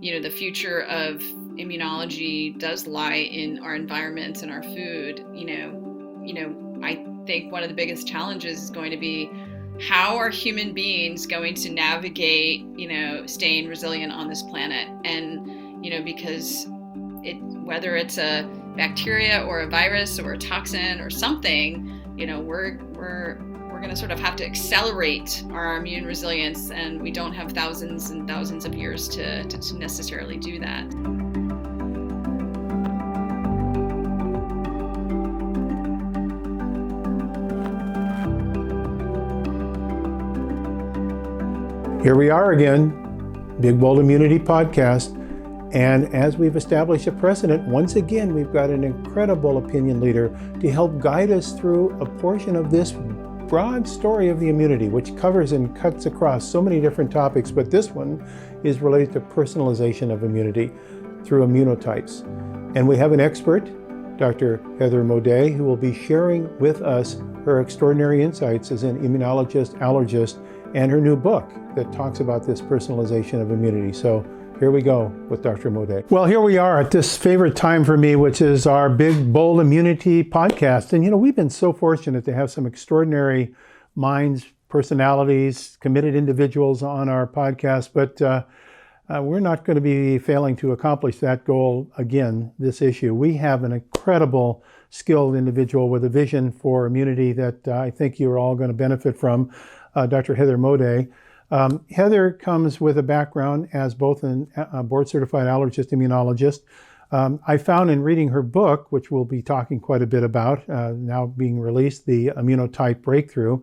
the future of immunology does lie in our environments and our food. I think one of the biggest challenges is going to be how are human beings going to navigate, staying resilient on this planet? And, because whether it's a bacteria or a virus or a toxin or something, we're going to sort of have to accelerate our immune resilience, and we don't have thousands and thousands of years to necessarily do that. Here we are again, Big Bold Immunity Podcast. And as we've established a precedent, once again, we've got an incredible opinion leader to help guide us through a portion of this broad story of the immunity, which covers and cuts across so many different topics. But this one is related to personalization of immunity through immunotypes. And we have an expert, Dr. Heather Moday, who will be sharing with us her extraordinary insights as an immunologist, allergist, and her new book that talks about this personalization of immunity. So here we go with Dr. Moday. Well, here we are at this favorite time for me, which is our Big Bold Immunity Podcast. And we've been so fortunate to have some extraordinary minds, personalities, committed individuals on our podcast, but we're not going to be failing to accomplish that goal again, this issue. We have an incredible, skilled individual with a vision for immunity that I think you're all going to benefit from, Dr. Heather Moday. Heather comes with a background as both a board-certified allergist immunologist. I found in reading her book, which we'll be talking quite a bit about, now being released, the Immunotype Breakthrough,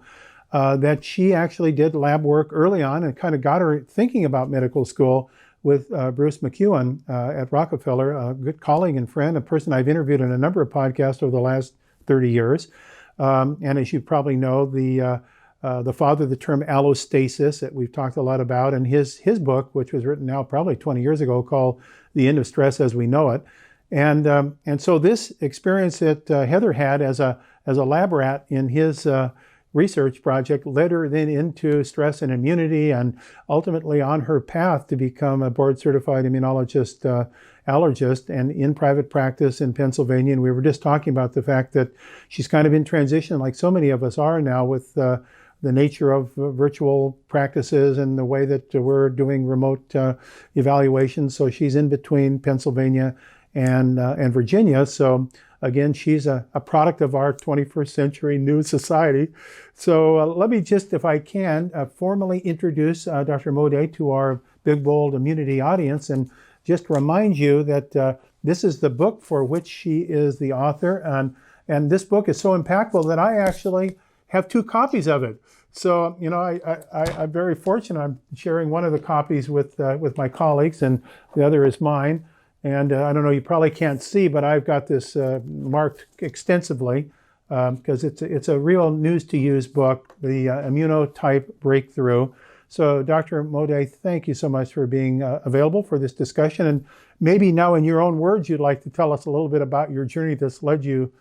that she actually did lab work early on and kind of got her thinking about medical school with Bruce McEwen at Rockefeller, a good colleague and friend, a person I've interviewed in a number of podcasts over the last 30 years. And as you probably know, the father of the term allostasis that we've talked a lot about, and his book, which was written now probably 20 years ago, called The End of Stress as We Know It. And so this experience that Heather had as a lab rat in his research project led her then into stress and immunity, and ultimately on her path to become a board-certified immunologist, allergist, and in private practice in Pennsylvania. And we were just talking about the fact that she's kind of in transition, like so many of us are now, with the nature of virtual practices and the way that we're doing remote evaluations. So she's in between Pennsylvania and Virginia. So again, she's a product of our 21st century new society. So let me just, if I can, formally introduce Dr. Moday to our Big Bold Immunity audience, and just remind you that this is the book for which she is the author. And this book is so impactful that I actually have 2 copies of it. So, I'm very fortunate. I'm sharing one of the copies with my colleagues, and the other is mine. And I don't know, you probably can't see, but I've got this marked extensively because it's a real news to use book, the Immunotype Breakthrough. So, Dr. Moday, thank you so much for being available for this discussion. And maybe now, in your own words, you'd like to tell us a little bit about your journey that's led you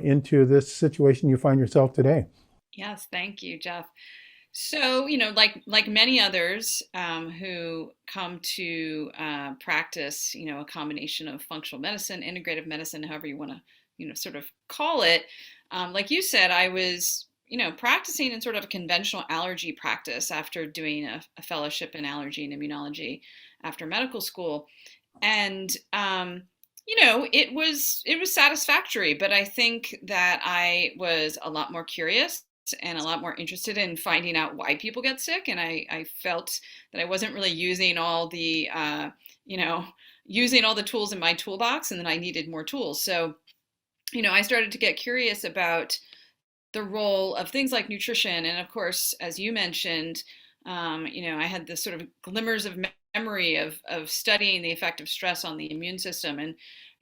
into this situation you find yourself today. Yes, thank you, Jeff. So, like many others who come to practice, a combination of functional medicine, integrative medicine, however you want to, sort of call it. Like you said, I was, practicing in sort of a conventional allergy practice after doing a fellowship in allergy and immunology after medical school. And, it was satisfactory, but I think that I was a lot more curious and a lot more interested in finding out why people get sick. And I felt that I wasn't really using all the, using all the tools in my toolbox, and then I needed more tools. So, I started to get curious about the role of things like nutrition. And of course, as you mentioned, I had this sort of glimmers of memory of studying the effect of stress on the immune system. And,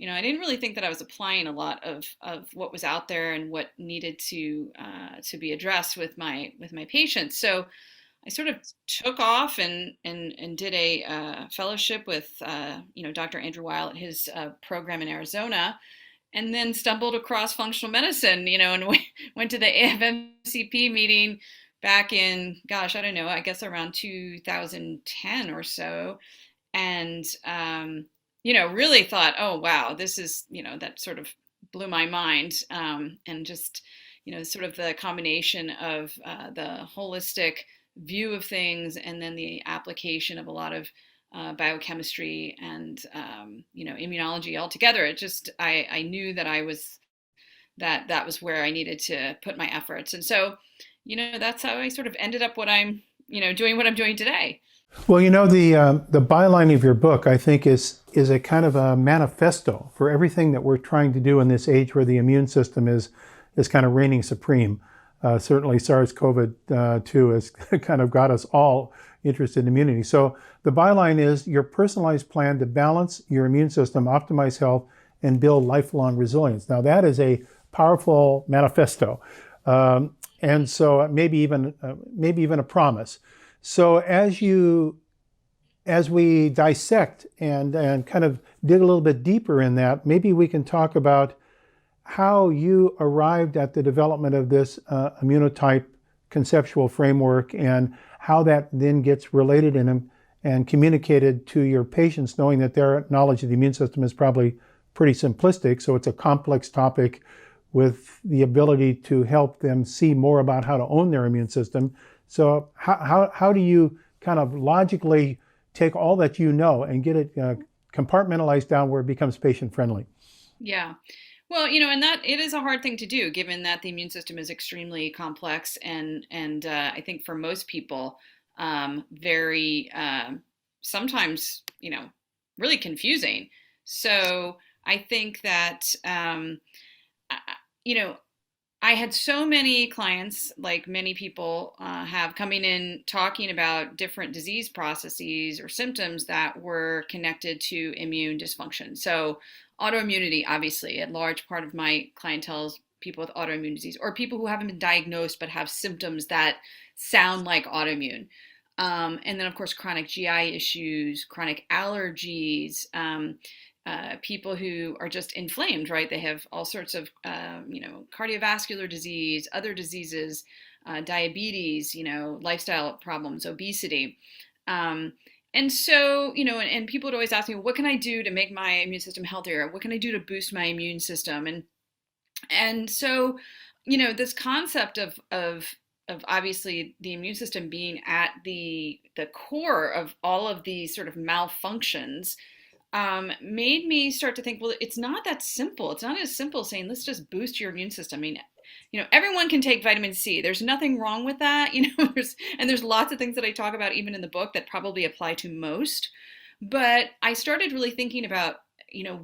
I didn't really think that I was applying a lot of what was out there and what needed to be addressed with my patients. So I sort of took off and did a fellowship with, Dr. Andrew Weil at his program in Arizona, and then stumbled across functional medicine, and went to the AFMCP meeting back in, I guess around 2010 or so. and really thought, oh wow, this is, that sort of blew my mind, and just, sort of the combination of the holistic view of things and then the application of a lot of biochemistry and immunology all together. It just I knew that that was where I needed to put my efforts, and so that's how I sort of ended up doing what I'm doing today. Well, the byline of your book, I think, is a kind of a manifesto for everything that we're trying to do in this age where the immune system is kind of reigning supreme. Certainly, SARS-CoV-2 has kind of got us all interested in immunity. So the byline is your personalized plan to balance your immune system, optimize health, and build lifelong resilience. Now, that is a powerful manifesto, and so maybe even a promise. So as we dissect and kind of dig a little bit deeper in that, maybe we can talk about how you arrived at the development of this immunotype conceptual framework and how that then gets related and communicated to your patients, knowing that their knowledge of the immune system is probably pretty simplistic. So it's a complex topic with the ability to help them see more about how to own their immune system. So how do you kind of logically take all that you know and get it compartmentalized down where it becomes patient friendly? Yeah. Well, and that it is a hard thing to do, given that the immune system is extremely complex and I think for most people, very sometimes really confusing. So I think that you know I had so many clients, like many people have, coming in talking about different disease processes or symptoms that were connected to immune dysfunction. So, autoimmunity, obviously, a large part of my clientele is people with autoimmune disease or people who haven't been diagnosed but have symptoms that sound like autoimmune. And then, of course, chronic GI issues, chronic allergies, people who are just inflamed, right? They have all sorts of, cardiovascular disease, other diseases, diabetes, lifestyle problems, obesity. And so, and people would always ask me, what can I do to make my immune system healthier? What can I do to boost my immune system? And so, this concept of obviously the immune system being at the core of all of these sort of malfunctions made me start to think, well, it's not that simple. It's not as simple as saying, let's just boost your immune system. I mean, everyone can take vitamin C. There's nothing wrong with that. There's lots of things that I talk about even in the book that probably apply to most. But I started really thinking about,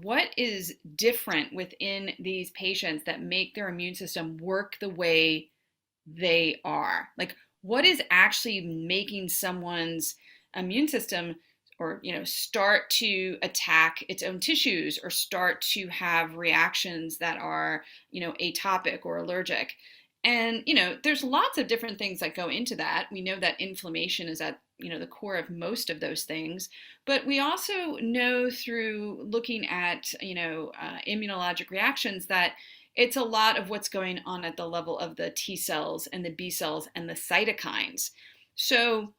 what is different within these patients that make their immune system work the way they are. Like, what is actually making someone's immune system or start to attack its own tissues or start to have reactions that are atopic or allergic. And there's lots of different things that go into that. We know that inflammation is at the core of most of those things, but we also know through looking at immunologic reactions that it's a lot of what's going on at the level of the T cells and the B cells and the cytokines. So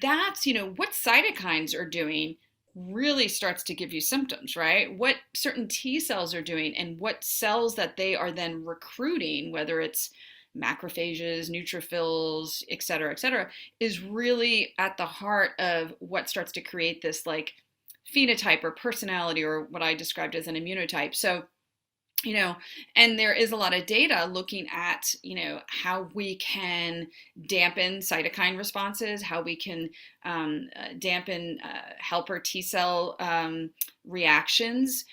that's, what cytokines are doing really starts to give you symptoms, right? What certain T cells are doing and what cells that they are then recruiting, whether it's macrophages, neutrophils, et cetera, is really at the heart of what starts to create this like phenotype or personality or what I described as an immunotype. So and there is a lot of data looking at, how we can dampen cytokine responses, how we can dampen helper T cell reactions.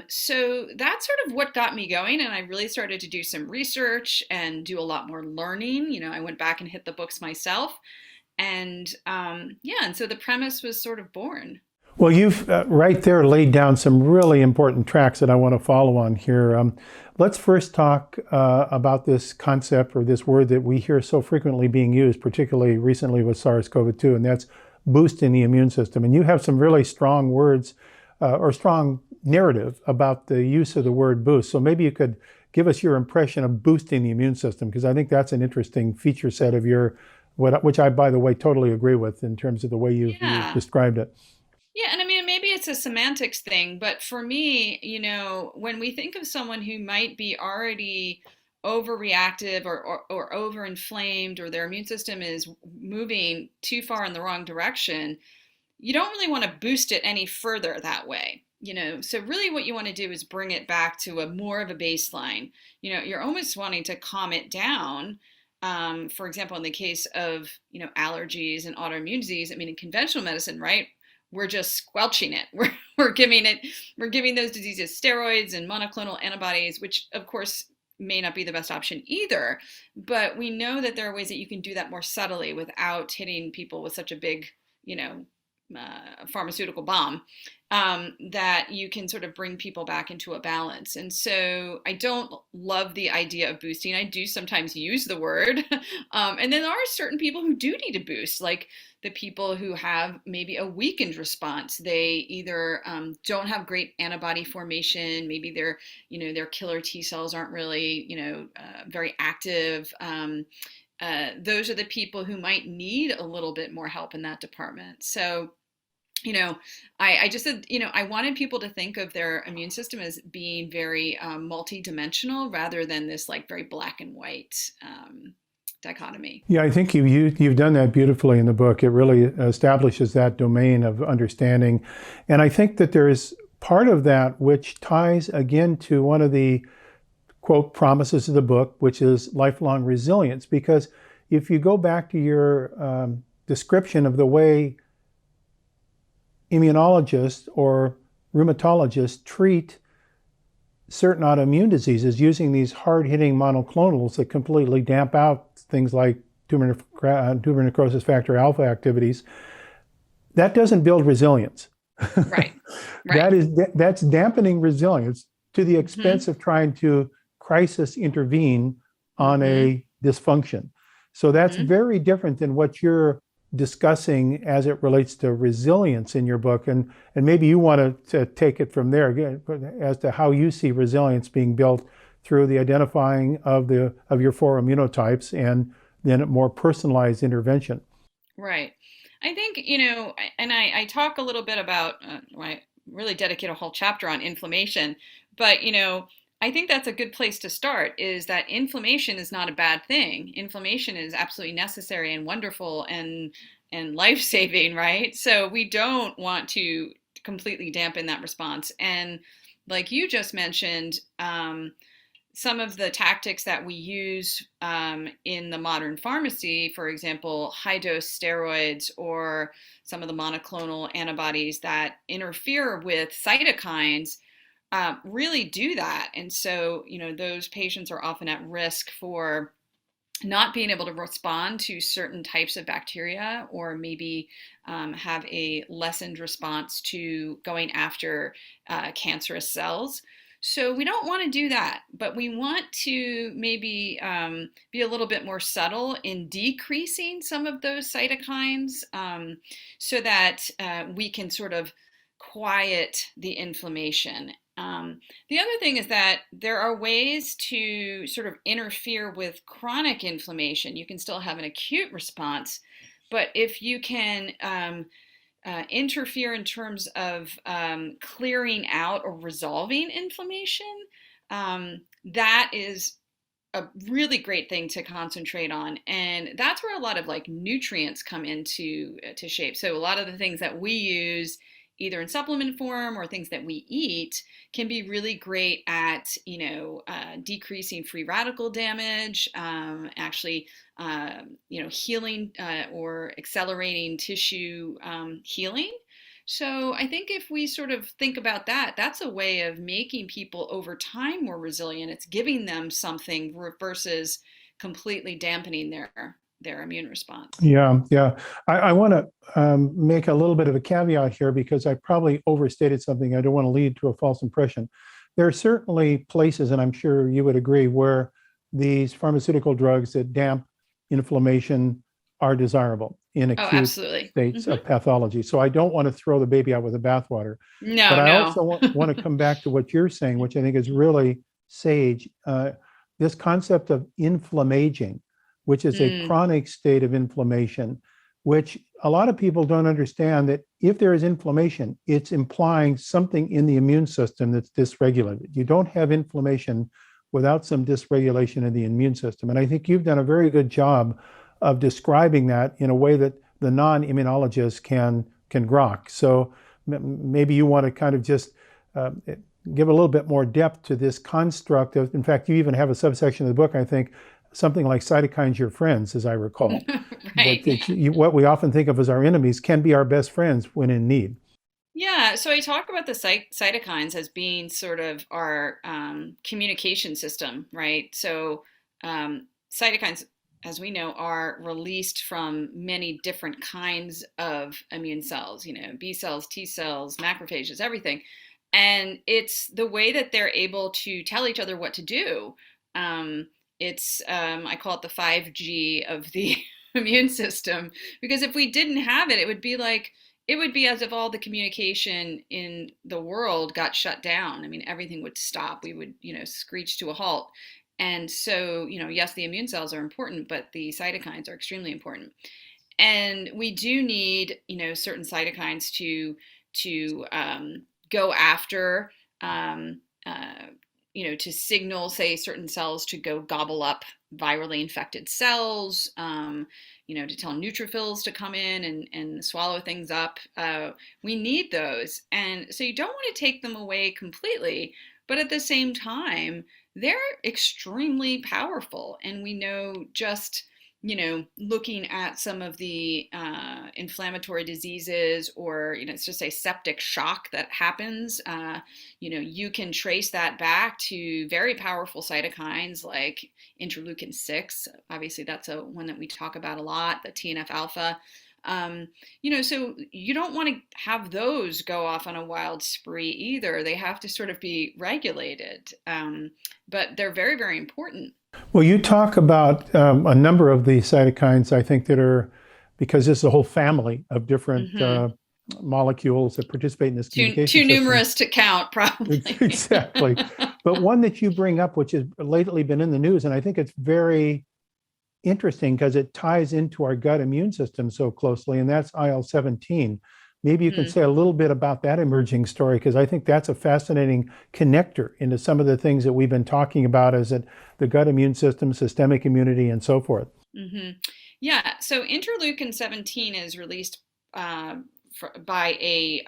So that's sort of what got me going. And I really started to do some research and do a lot more learning. I went back and hit the books myself. And and so the premise was sort of born. Well, you've right there laid down some really important tracks that I want to follow on here. Let's first talk about this concept or this word that we hear so frequently being used, particularly recently with SARS-CoV-2, and that's boosting the immune system. And you have some really strong words or strong narrative about the use of the word boost. So maybe you could give us your impression of boosting the immune system, because I think that's an interesting feature set of which I, by the way, totally agree with in terms of the way you've described it. Yeah, and I mean, maybe it's a semantics thing, but for me, when we think of someone who might be already overreactive or overinflamed, or their immune system is moving too far in the wrong direction, you don't really want to boost it any further that way. So really what you want to do is bring it back to a more of a baseline. You're almost wanting to calm it down. For example, in the case of allergies and autoimmune disease, I mean, in conventional medicine, right, we're just squelching it. We're giving those diseases steroids and monoclonal antibodies, which of course may not be the best option either. But we know that there are ways that you can do that more subtly without hitting people with such a big, you know, pharmaceutical bomb, that you can sort of bring people back into a balance. And so I don't love the idea of boosting. I do sometimes use the word. And then there are certain people who do need to boost, like the people who have maybe a weakened response. They either don't have great antibody formation, maybe their killer T cells aren't really, very active. Those are the people who might need a little bit more help in that department. So, I just said, I wanted people to think of their immune system as being very multidimensional rather than this like very black and white dichotomy. Yeah, I think you've done that beautifully in the book. It really establishes that domain of understanding. And I think that there is part of that which ties again to one of the quote promises of the book, which is lifelong resilience. Because if you go back to your description of the way immunologists or rheumatologists treat certain autoimmune diseases using these hard-hitting monoclonals that completely damp out things like tumor necrosis factor alpha activities, that doesn't build resilience. Right. Right. That's dampening resilience to the expense of trying to crisis intervene on a dysfunction. So that's very different than what you're discussing as it relates to resilience in your book. And maybe you want to take it from there again as to how you see resilience being built through the identifying of your four immunotypes and then a more personalized intervention. Right. I think, and I talk a little bit about, I really dedicate a whole chapter on inflammation, but, I think that's a good place to start, is that inflammation is not a bad thing. Inflammation is absolutely necessary and wonderful and life-saving, right? So we don't want to completely dampen that response. And like you just mentioned, some of the tactics that we use in the modern pharmacy, for example, high-dose steroids or some of the monoclonal antibodies that interfere with cytokines, really do that. And so, those patients are often at risk for not being able to respond to certain types of bacteria, or maybe have a lessened response to going after cancerous cells. So we don't want to do that, but we want to maybe be a little bit more subtle in decreasing some of those cytokines, so that we can sort of quiet the inflammation. The other thing is that there are ways to sort of interfere with chronic inflammation. You can still have an acute response, but if you can interfere in terms of clearing out or resolving inflammation, that is a really great thing to concentrate on. And that's where a lot of like nutrients come into to shape. So a lot of the things that we use either in supplement form or things that we eat can be really great at, decreasing free radical damage, actually, healing or accelerating tissue healing. So I think if we sort of think about that, that's a way of making people over time more resilient. It's giving them something versus completely dampening their immune response. Yeah, yeah. I want to make a little bit of a caveat here because I probably overstated something. I don't want to lead to a false impression. There are certainly places, and I'm sure you would agree, where these pharmaceutical drugs that damp inflammation are desirable in acute absolutely. states of pathology. So I don't want to throw the baby out with the bathwater. No, but I no. also want to come back to what you're saying, which I think is really sage. This concept of inflammaging, which is a chronic state of inflammation which a lot of people don't understand that if there is inflammation, it's implying something in the immune system that's dysregulated. You don't have inflammation without some dysregulation in the immune system. And I think you've done a very good job of describing that in a way that the non-immunologist can grok. So maybe you want to kind of just give a little bit more depth to this construct of, in fact, you even have a subsection of the book, I think, something like cytokines your friends, as I recall. Right. What we often think of as our enemies can be our best friends when in need. Yeah, so I talk about the cytokines as being sort of our communication system, right? So cytokines, as we know, are released from many different kinds of immune cells, B cells, T cells, macrophages, everything. And it's the way that they're able to tell each other what to do. I call it the 5G of the immune system, because if we didn't have it, it would be as if all the communication in the world got shut down. I mean, everything would stop. We would, screech to a halt. And so, yes, the immune cells are important, but the cytokines are extremely important. And we do need, certain cytokines to go after, to signal, say, certain cells to go gobble up virally infected cells, to tell neutrophils to come in and swallow things up. We need those. And so you don't want to take them away completely, but at the same time, they're extremely powerful. And we know just, looking at some of the inflammatory diseases, or, let's just say septic shock that happens, you can trace that back to very powerful cytokines like interleukin 6. Obviously, that's one that we talk about a lot, the TNF alpha. So you don't want to have those go off on a wild spree either. They have to sort of be regulated, but they're very, very important. Well, you talk about a number of the cytokines, I think, that are, because there's a whole family of different molecules that participate in this communication system. Too numerous to count, probably. Exactly. But one that you bring up, which has lately been in the news, and I think it's very interesting because it ties into our gut immune system so closely, and that's IL-17. Maybe you can say a little bit about that emerging story, because I think that's a fascinating connector into some of the things that we've been talking about, as the gut immune system, systemic immunity, and so forth. Yeah, so interleukin 17 is released by a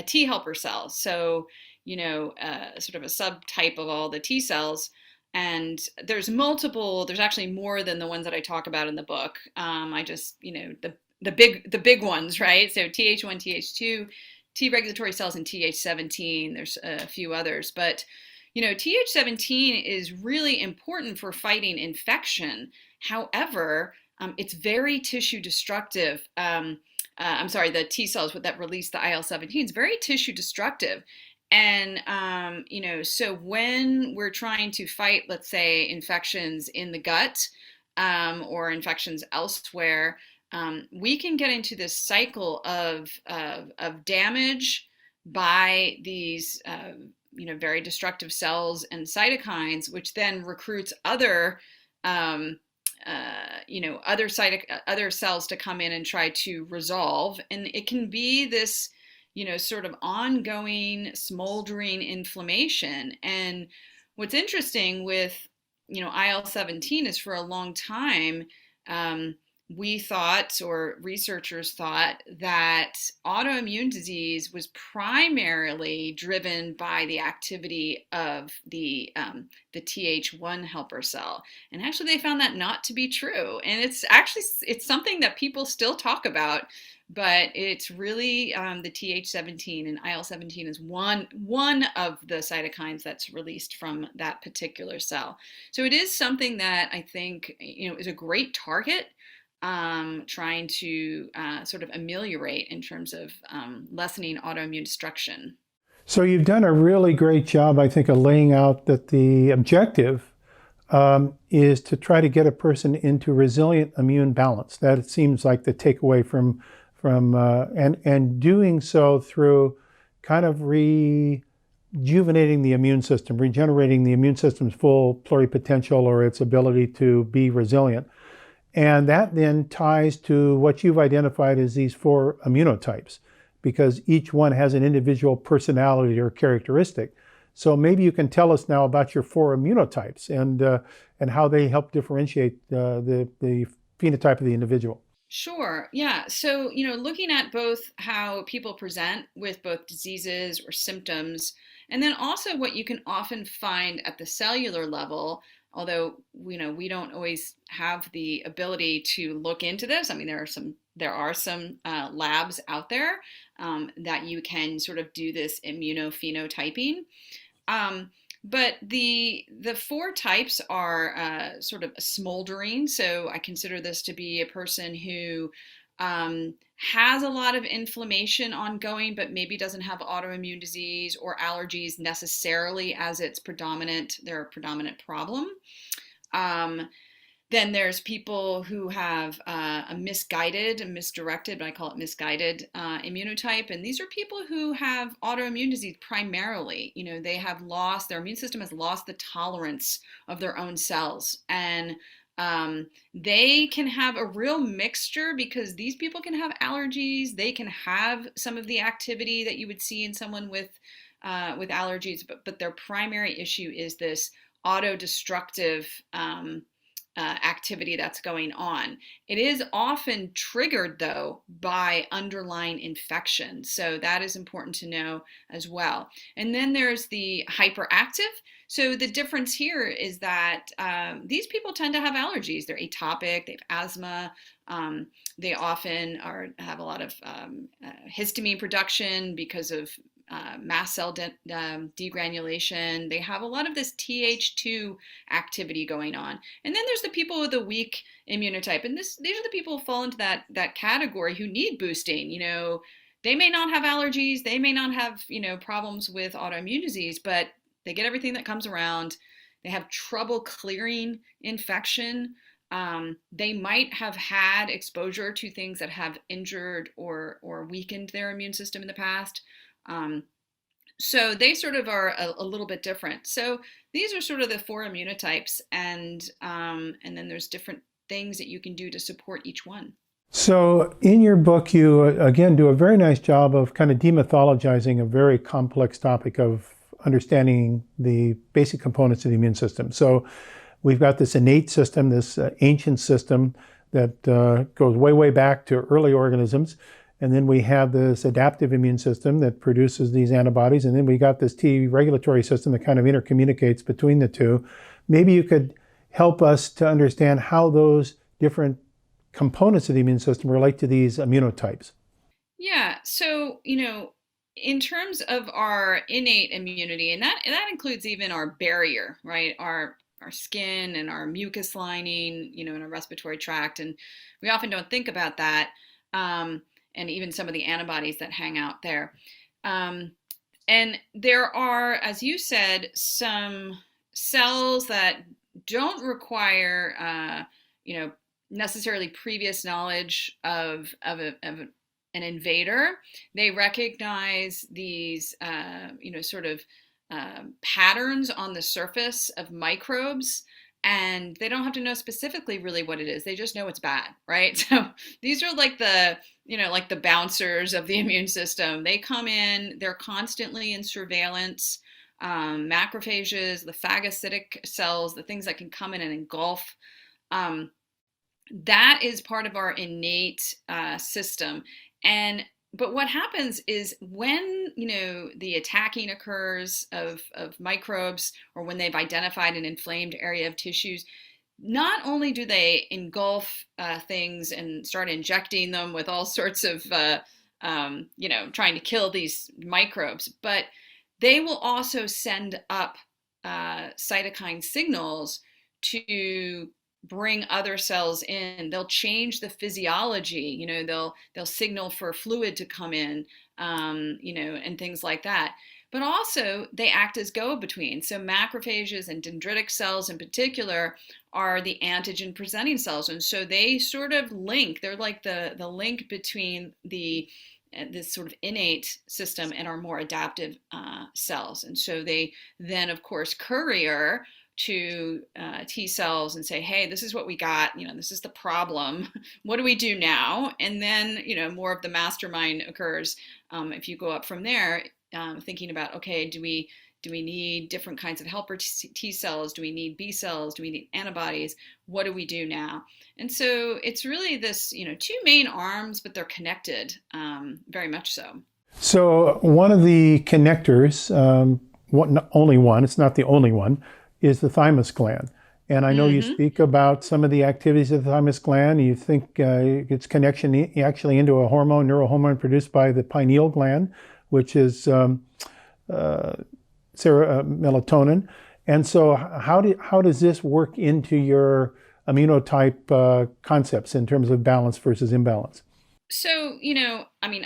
T helper cell. So, sort of a subtype of all the T cells. And there's actually more than the ones that I talk about in the book. I just, the big ones, right? So Th1, Th2, T regulatory cells, and Th17. There's a few others, but Th17 is really important for fighting infection. However, it's very tissue destructive. The T cells that release the IL-17 is very tissue destructive. And, so when we're trying to fight, let's say, infections in the gut or infections elsewhere, we can get into this cycle of damage by these, very destructive cells and cytokines, which then recruits other cells to come in and try to resolve. And it can be this, sort of ongoing smoldering inflammation. And what's interesting with, IL-17 is, for a long time, we thought, or researchers thought, that autoimmune disease was primarily driven by the activity of the Th1 helper cell. And actually, they found that not to be true. And it's something that people still talk about, but it's really the Th17, and IL-17 is one of the cytokines that's released from that particular cell. So it is something that I think, is a great target, trying to sort of ameliorate in terms of lessening autoimmune destruction. So you've done a really great job, I think, of laying out that the objective is to try to get a person into resilient immune balance. That, it seems like, the takeaway from and doing so through kind of rejuvenating the immune system, regenerating the immune system's full pluripotential, or its ability to be resilient. And that then ties to what you've identified as these four immunotypes, because each one has an individual personality or characteristic. So maybe you can tell us now about your four immunotypes and how they help differentiate the phenotype of the individual. Sure. Yeah. So, looking at both how people present with both diseases or symptoms, and then also what you can often find at the cellular level, although, we don't always have the ability to look into this. I mean, there are some labs out there that you can sort of do this immunophenotyping. Um, but the four types are sort of smoldering. So I consider this to be a person who has a lot of inflammation ongoing, but maybe doesn't have autoimmune disease or allergies necessarily as their predominant problem. Um, then there's people who have a misdirected, but I call it misguided immunotype. And these are people who have autoimmune disease primarily. Their immune system has lost the tolerance of their own cells. And they can have a real mixture because these people can have allergies. They can have some of the activity that you would see in someone with allergies, but their primary issue is this autodestructive activity that's going on. It is often triggered, though, by underlying infection. So that is important to know as well. And then there's the hyperactive. So the difference here is that these people tend to have allergies. They're atopic, they have asthma. They often have a lot of histamine production because of mast cell degranulation. They have a lot of this Th2 activity going on. And then there's the people with a weak immunotype. And these are the people who fall into that category who need boosting. They may not have allergies. They may not have, problems with autoimmune disease, but they get everything that comes around. They have trouble clearing infection. They might have had exposure to things that have injured or weakened their immune system in the past. So they sort of are a little bit different. So these are sort of the four immunotypes, and then there's different things that you can do to support each one. So in your book, you again do a very nice job of kind of demythologizing a very complex topic of understanding the basic components of the immune system. So we've got this innate system, this ancient system that goes way, way back to early organisms. And then we have this adaptive immune system that produces these antibodies. And then we got this T regulatory system that kind of intercommunicates between the two. Maybe you could help us to understand how those different components of the immune system relate to these immunotypes. Yeah. So, in terms of our innate immunity, and that includes even our barrier, right? Our skin and our mucus lining, in our respiratory tract. And we often don't think about that. And even some of the antibodies that hang out there. And there are, as you said, some cells that don't require, necessarily previous knowledge of an invader. They recognize these, sort of patterns on the surface of microbes. And they don't have to know specifically really what it is. They just know it's bad, right? So these are like the bouncers of the immune system. They come in, they're constantly in surveillance. Macrophages, the phagocytic cells, the things that can come in and engulf. That is part of our innate system. But what happens is when, the attacking occurs of microbes, or when they've identified an inflamed area of tissues, not only do they engulf things and start injecting them with all sorts of, trying to kill these microbes, but they will also send up cytokine signals to bring other cells in. They'll change the physiology. They'll signal for fluid to come in, and things like that. But also they act as go-between. So macrophages and dendritic cells in particular are the antigen presenting cells, and so they sort of link. They're like the link between this sort of innate system and our more adaptive cells. And so they then, of course, courier to T cells and say, hey, this is what we got, this is the problem. What do we do now? And then, more of the mastermind occurs if you go up from there, thinking about, okay, do we need different kinds of helper T cells? Do we need B cells? Do we need antibodies? What do we do now? And so it's really this, two main arms, but they're connected, very much so. So one of the connectors, only one, it's not the only one, is the thymus gland. And I know you speak about some of the activities of the thymus gland. You think its connection actually into a hormone, neurohormone produced by the pineal gland, which is melatonin. And so how does this work into your immunotype concepts in terms of balance versus imbalance? So,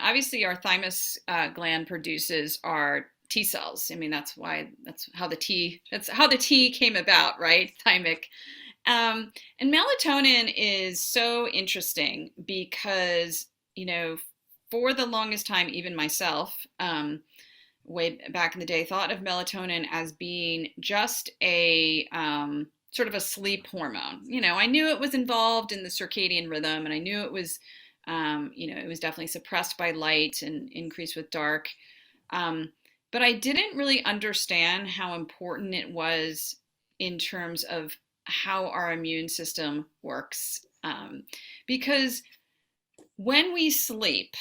obviously our thymus gland produces our T cells. That's how the T came about, right? Thymic. And melatonin is so interesting because, for the longest time, even myself, way back in the day, thought of melatonin as being just a sort of a sleep hormone. I knew it was involved in the circadian rhythm, and I knew it was, it was definitely suppressed by light and increased with dark. But I didn't really understand how important it was in terms of how our immune system works. Because when we sleep,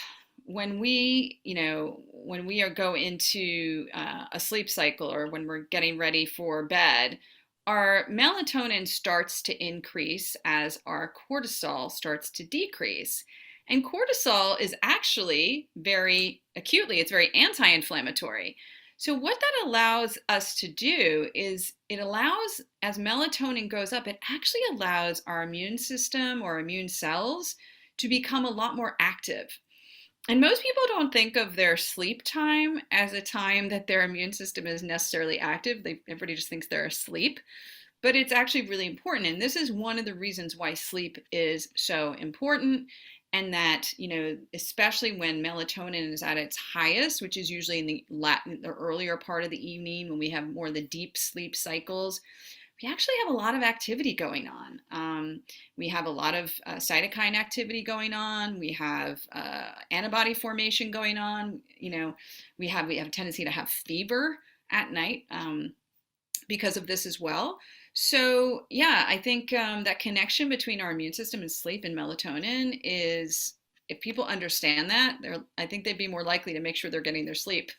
when we go into a sleep cycle, or when we're getting ready for bed, our melatonin starts to increase as our cortisol starts to decrease. And cortisol is actually it's very anti-inflammatory. So what that allows us to do is as melatonin goes up, it actually allows our immune system or immune cells to become a lot more active. And most people don't think of their sleep time as a time that their immune system is necessarily active. Everybody just thinks they're asleep, but it's actually really important. And this is one of the reasons why sleep is so important. And that, especially when melatonin is at its highest, which is usually in the earlier part of the evening when we have more of the deep sleep cycles, we actually have a lot of activity going on. We have a lot of cytokine activity going on. We have antibody formation going on. We have a tendency to have fever at night because of this as well. So yeah, I think that connection between our immune system and sleep and melatonin is, if people understand that, I think they'd be more likely to make sure they're getting their sleep.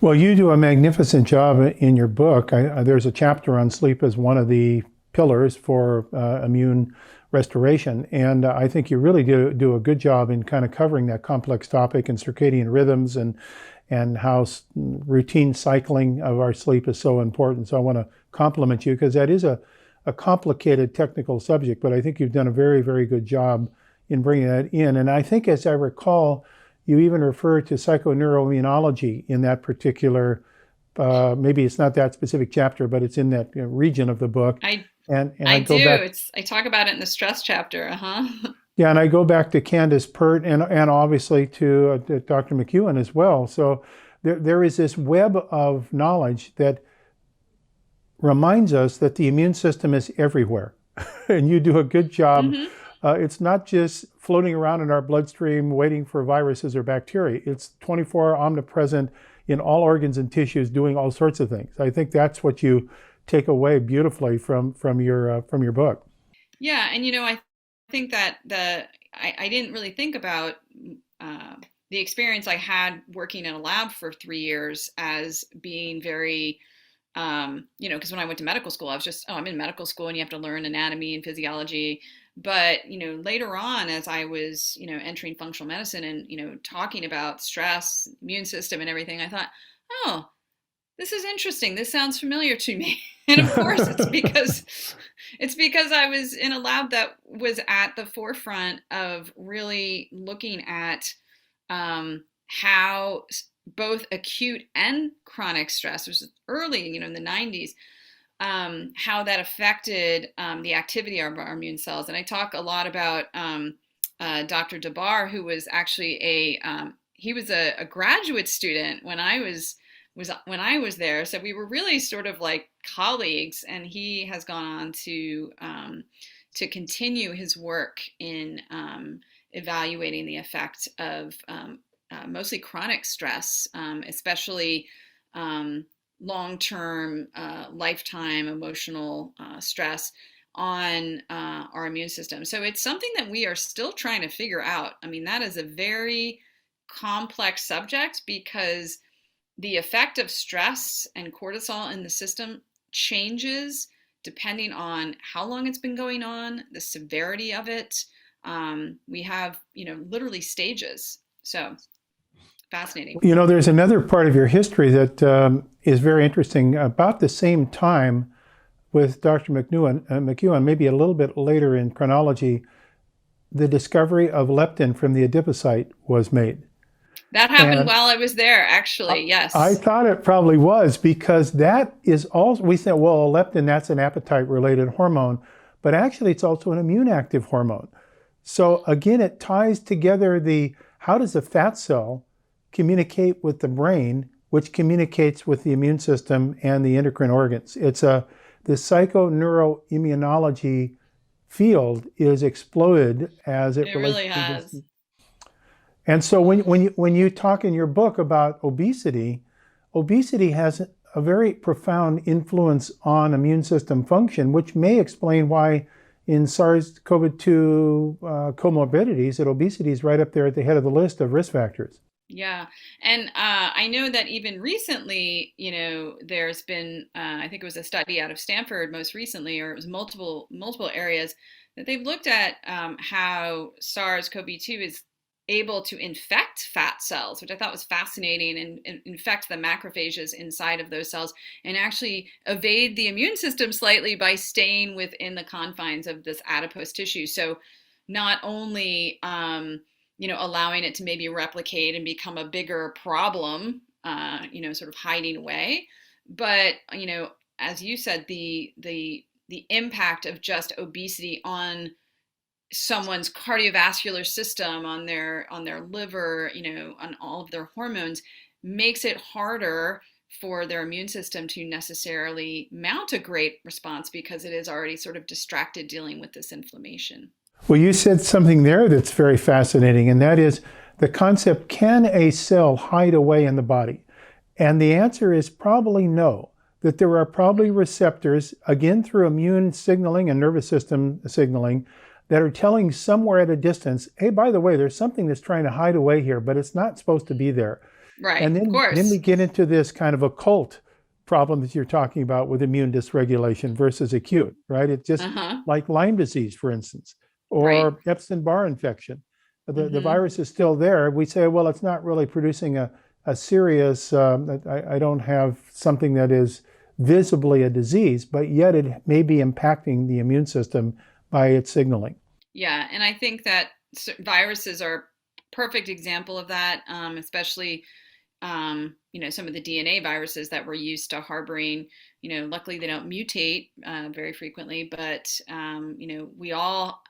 Well, you do a magnificent job in your book. There's a chapter on sleep as one of the pillars for immune restoration. And I think you really do a good job in kind of covering that complex topic and circadian rhythms and how routine cycling of our sleep is so important. So I want to compliment you because that is a complicated technical subject, but I think you've done a very, very good job in bringing that in. And I think, as I recall, you even refer to psychoneuroimmunology in that particular, maybe it's not that specific chapter, but it's in that region of the book. I go do. back, I talk about it in the stress chapter. Yeah, and I go back to Candace Pert and obviously to Dr. McEwen as well. So there is this web of knowledge that reminds us that the immune system is everywhere. And you do a good job. It's not just floating around in our bloodstream waiting for viruses or bacteria. It's 24-hour omnipresent in all organs and tissues doing all sorts of things. I think that's what you take away beautifully from your book. Yeah, and I think that I didn't really think about the experience I had working in a lab for 3 years as being very, because when I went to medical school, I was just, I'm in medical school and you have to learn anatomy and physiology. But, later on, as I was, entering functional medicine and, talking about stress, immune system and everything, I thought, oh, this is interesting. This sounds familiar to me. And of course, it's because I was in a lab that was at the forefront of really looking at how both acute and chronic stress, which was early, in the 90s, how that affected the activity of our immune cells. And I talk a lot about Dr. DeBar, who was actually he was a graduate student when I was was when I was there. So we were really sort of like colleagues, and he has gone on to continue his work in evaluating the effect of mostly chronic stress, especially long-term, lifetime emotional stress on our immune system. So it's something that we are still trying to figure out. I mean, that is a very complex subject because the effect of stress and cortisol in the system changes depending on how long it's been going on, the severity of it. We have, literally stages. So fascinating. There's another part of your history that is very interesting. About the same time with Dr. McEwen, maybe a little bit later in chronology, the discovery of leptin from the adipocyte was made. That happened And while I was there, actually. I Yes. thought it probably was because that is also, we said, well, leptin, that's an appetite related hormone, but actually it's also an immune active hormone. So again, it ties together how does a fat cell communicate with the brain, which communicates with the immune system and the endocrine organs. The psychoneuroimmunology field is exploded as it It relates really to this. has. And so when you talk in your book about obesity, obesity has a very profound influence on immune system function, which may explain why in SARS-CoV-2 comorbidities, that obesity is right up there at the head of the list of risk factors. Yeah. And I know that even recently, there's been, I think it was a study out of Stanford most recently, or it was multiple areas that they've looked at how SARS-CoV-2 is able to infect fat cells, which I thought was fascinating, and infect the macrophages inside of those cells and actually evade the immune system slightly by staying within the confines of this adipose tissue. So not only allowing it to maybe replicate and become a bigger problem, sort of hiding away. But as you said, the impact of just obesity on someone's cardiovascular system, on their liver, on all of their hormones, makes it harder for their immune system to necessarily mount a great response because it is already sort of distracted dealing with this inflammation. Well, you said something there that's very fascinating, and that is the concept, can a cell hide away in the body? And the answer is probably no, that there are probably receptors, again through immune signaling and nervous system signaling, that are telling somewhere at a distance, hey, by the way, there's something that's trying to hide away here, but it's not supposed to be there. Right, And of then we course. get into this kind of occult problem that you're talking about with immune dysregulation versus acute, right? It's just Uh-huh. like Lyme disease, for instance, Right. or Epstein-Barr infection. The Mm-hmm. virus is still there. We say, well, it's not really producing a serious, I don't have something that is visibly a disease, but yet it may be impacting the immune system by its signaling. Yeah, and I think that viruses are a perfect example of that, especially some of the DNA viruses that we're used to harboring. Luckily they don't mutate very frequently, but we all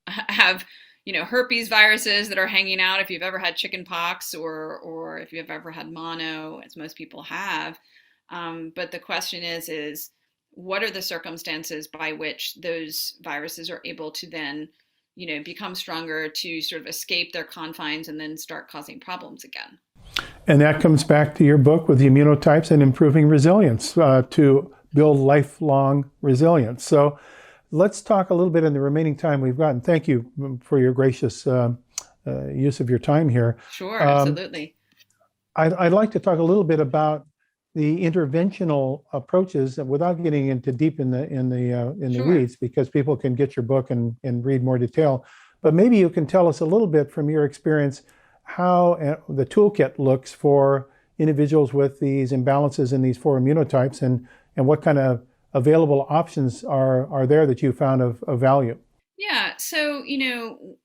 have herpes viruses that are hanging out if you've ever had chicken pox, or if you've ever had mono, as most people have. But the question is what are the circumstances by which those viruses are able to then become stronger, to sort of escape their confines and then start causing problems again. And that comes back to your book with the immunotypes and improving resilience to build lifelong resilience. So let's talk a little bit in the remaining time we've got. And thank you for your gracious use of your time here. Sure, absolutely. I'd like to talk a little bit about the interventional approaches without getting into deep in the Sure. weeds, because people can get your book and read more detail. But maybe you can tell us a little bit from your experience how the toolkit looks for individuals with these imbalances in these four immunotypes, and what kind of available options are there that you found of value. Yeah. So,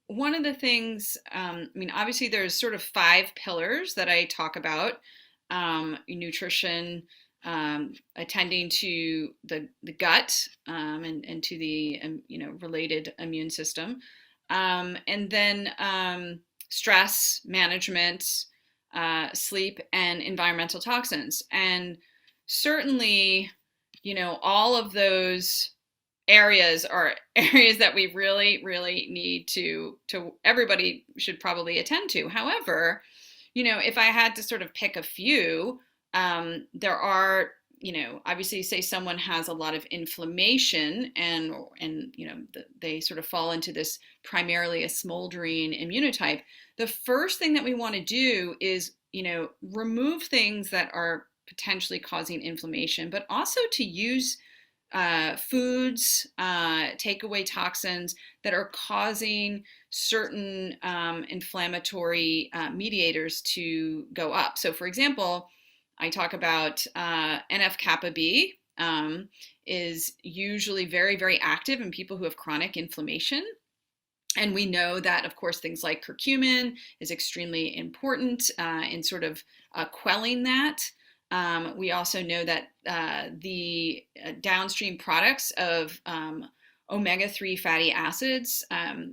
one of the things, obviously there's sort of five pillars that I talk about: nutrition, attending to the gut, and to the, related immune system, and then stress management, sleep, and environmental toxins. And certainly, all of those areas are areas that we really, really need to everybody should probably attend to. However, if I had to sort of pick a few, there are, obviously, say someone has a lot of inflammation and they sort of fall into this primarily a smoldering immunotype. The first thing that we want to do is, remove things that are potentially causing inflammation, but also to use foods, take away toxins that are causing certain inflammatory mediators to go up. So, for example, I talk about NF-kappa B is usually very, very active in people who have chronic inflammation. And we know that, of course, things like curcumin is extremely important in sort of quelling that. We also know that the downstream products of omega-3 fatty acids,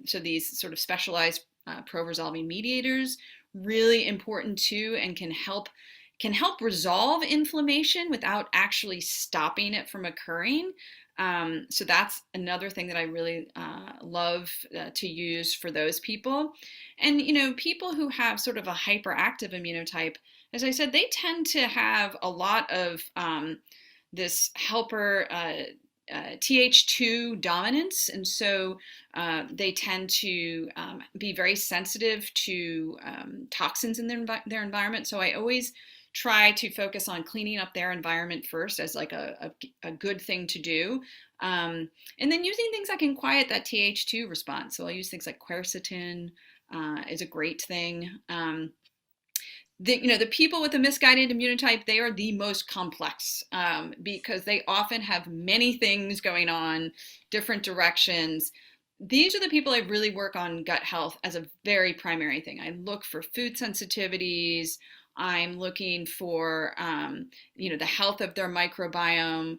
so these sort of specialized pro-resolving mediators, really important too, and can help resolve inflammation without actually stopping it from occurring. So that's another thing that I really love to use for those people. And, people who have sort of a hyperactive immunotype, as I said, they tend to have a lot of this helper Th2 dominance. And so they tend to be very sensitive to toxins in their environment. So I always try to focus on cleaning up their environment first as like a good thing to do. And then using things that can quiet that Th2 response. So I'll use things like quercetin is a great thing. The people with a misguided immunotype, they are the most complex because they often have many things going on, different directions. These are the people I really work on gut health as a very primary thing. I look for food sensitivities. I'm looking for, the health of their microbiome,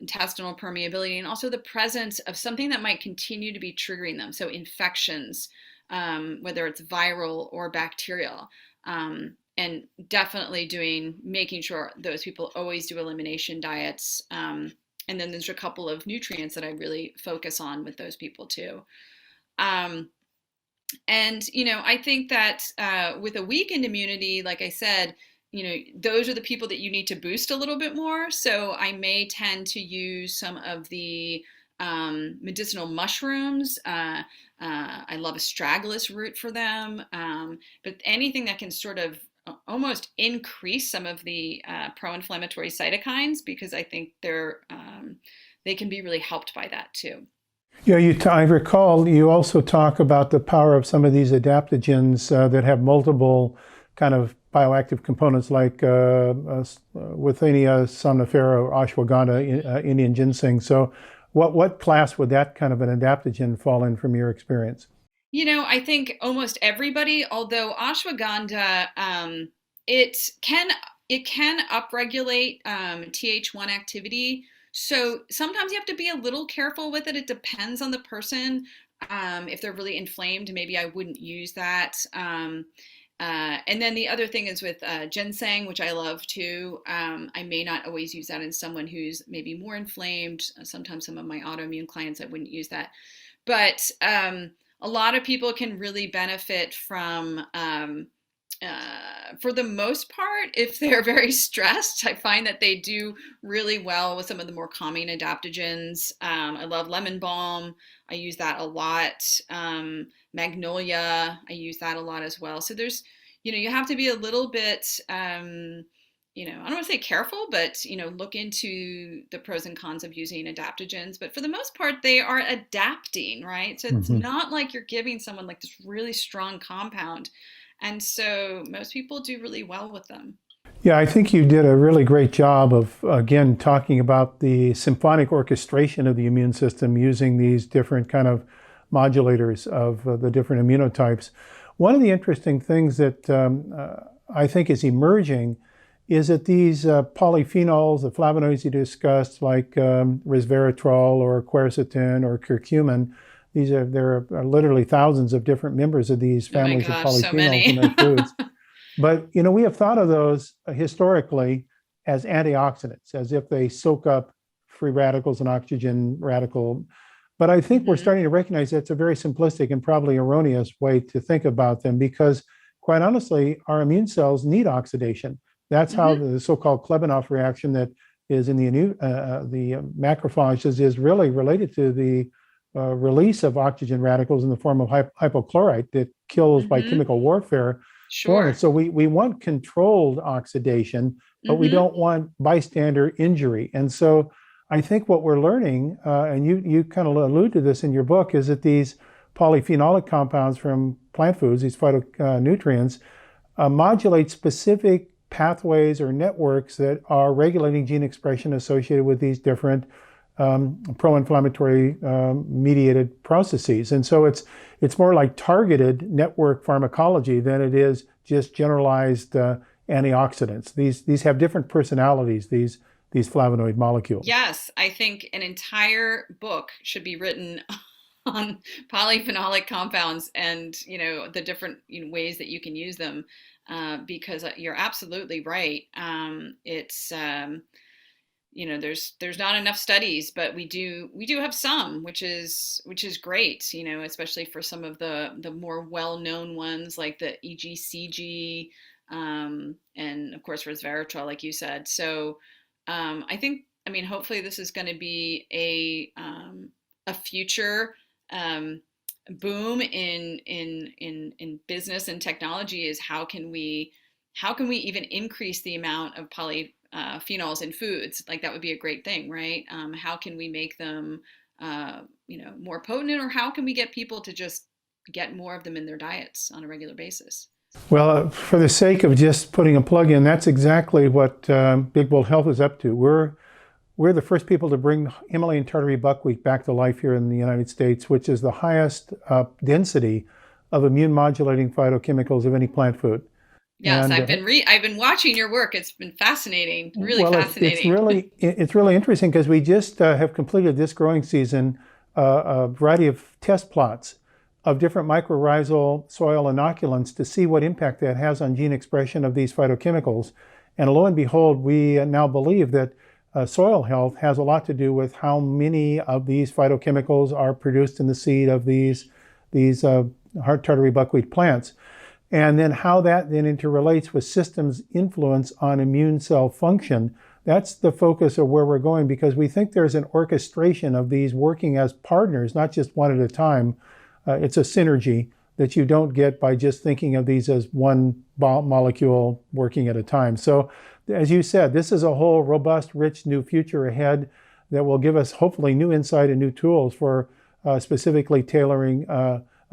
intestinal permeability, and also the presence of something that might continue to be triggering them. So infections, whether it's viral or bacterial. And definitely making sure those people always do elimination diets. And then there's a couple of nutrients that I really focus on with those people too. And, I think that with a weakened immunity, like I said, those are the people that you need to boost a little bit more. So I may tend to use some of the medicinal mushrooms. I love astragalus root for them. But anything that can sort of almost increase some of the pro-inflammatory cytokines, because I think they can be really helped by that too. Yeah, I recall you also talk about the power of some of these adaptogens that have multiple kind of bioactive components, like Withenia somnifera or ashwagandha, Indian ginseng. So what class would that kind of an adaptogen fall in from your experience? I think almost everybody, although ashwagandha, it can upregulate Th1 activity. So sometimes you have to be a little careful with it. It depends on the person. If they're really inflamed, maybe I wouldn't use that. And then the other thing is with ginseng, which I love too. I may not always use that in someone who's maybe more inflamed. Sometimes some of my autoimmune clients, I wouldn't use that. But a lot of people can really benefit from, for the most part, if they're very stressed. I find that they do really well with some of the more calming adaptogens. I love lemon balm. I use that a lot. Magnolia, I use that a lot as well. So there's, you have to be a little bit, I don't want to say careful, but, look into the pros and cons of using adaptogens. But for the most part, they are adapting, right? So it's not like you're giving someone like this really strong compound. And so most people do really well with them. Yeah, I think you did a really great job of, again, talking about the symphonic orchestration of the immune system using these different kind of modulators of the different immunotypes. One of the interesting things that I think is emerging is that these polyphenols, the flavonoids you discussed, like resveratrol or quercetin or curcumin, there are literally thousands of different members of these families of polyphenols in their foods. But, we have thought of those historically as antioxidants, as if they soak up free radicals and oxygen radical. But I think we're starting to recognize that's a very simplistic and probably erroneous way to think about them because, quite honestly, our immune cells need oxidation. That's how the so-called Klebanov reaction that is in the macrophages is really related to the release of oxygen radicals in the form of hypochlorite that kills by chemical warfare. Sure. So we want controlled oxidation, but we don't want bystander injury. And so I think what we're learning, and you kind of allude to this in your book, is that these polyphenolic compounds from plant foods, these phytonutrients, modulate specific pathways or networks that are regulating gene expression associated with these different pro-inflammatory mediated processes. And so it's more like targeted network pharmacology than it is just generalized antioxidants. These have different personalities, these flavonoid molecules. Yes, I think an entire book should be written on polyphenolic compounds and the different ways that you can use them, because you're absolutely right. It's there's not enough studies, but we do have some, which is great, especially for some of the more well-known ones like the EGCG, and of course resveratrol, like you said. So I think, hopefully this is going to be a future boom in business and technology. Is how can we even increase the amount of polyphenols in foods? Like that would be a great thing, right? How can we make them more potent, or how can we get people to just get more of them in their diets on a regular basis? Well, for the sake of just putting a plug in, that's exactly what Big Bold Health is up to. We're the first people to bring Himalayan tartary buckwheat back to life here in the United States, which is the highest density of immune modulating phytochemicals of any plant food. Yes, and I've been watching your work. It's been fascinating, really fascinating. It's really interesting because we just have completed this growing season a variety of test plots of different mycorrhizal soil inoculants to see what impact that has on gene expression of these phytochemicals. And lo and behold, we now believe that soil health has a lot to do with how many of these phytochemicals are produced in the seed of these hard tartary buckwheat plants. And then how that then interrelates with systems influence on immune cell function. That's the focus of where we're going, because we think there's an orchestration of these working as partners, not just one at a time. It's a synergy that you don't get by just thinking of these as one molecule working at a time. So, as you said, this is a whole robust, rich new future ahead that will give us hopefully new insight and new tools for specifically tailoring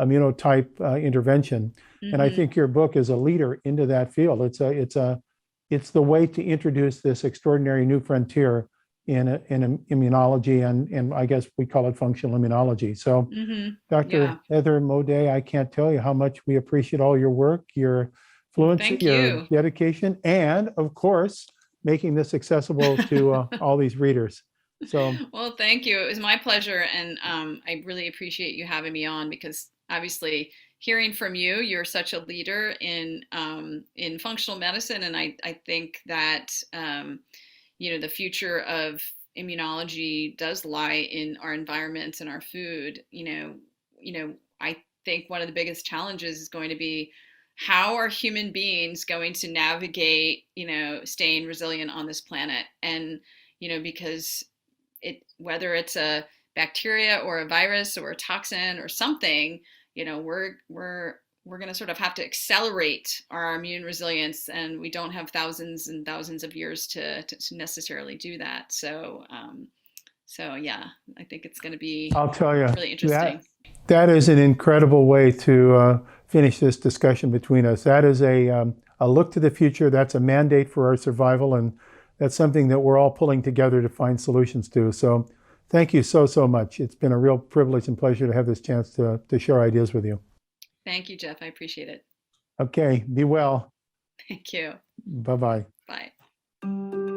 immunotype intervention. And I think your book is a leader into that field. It's the way to introduce this extraordinary new frontier in immunology, and I guess we call it functional immunology. So, Dr. Heather Moday, I can't tell you how much we appreciate all your work, your fluency, your dedication, and of course, making this accessible to all these readers. So, well, thank you. It was my pleasure, and I really appreciate you having me on, because obviously, hearing from you, you're such a leader in functional medicine, and I think that the future of immunology does lie in our environments and our food. I think one of the biggest challenges is going to be, how are human beings going to navigate, staying resilient on this planet? And, because whether it's a bacteria or a virus or a toxin or something, we're going to sort of have to accelerate our immune resilience, and we don't have thousands and thousands of years to necessarily do that. So yeah, I think it's going to be, I'll tell you, really interesting. That is an incredible way to finish this discussion between us. That is a look to the future. That's a mandate for our survival, and that's something that we're all pulling together to find solutions to. So thank you so much. It's been a real privilege and pleasure to have this chance to share ideas with you. Thank you, Jeff. I appreciate it. Okay, be well. Thank you. Bye-bye. Bye.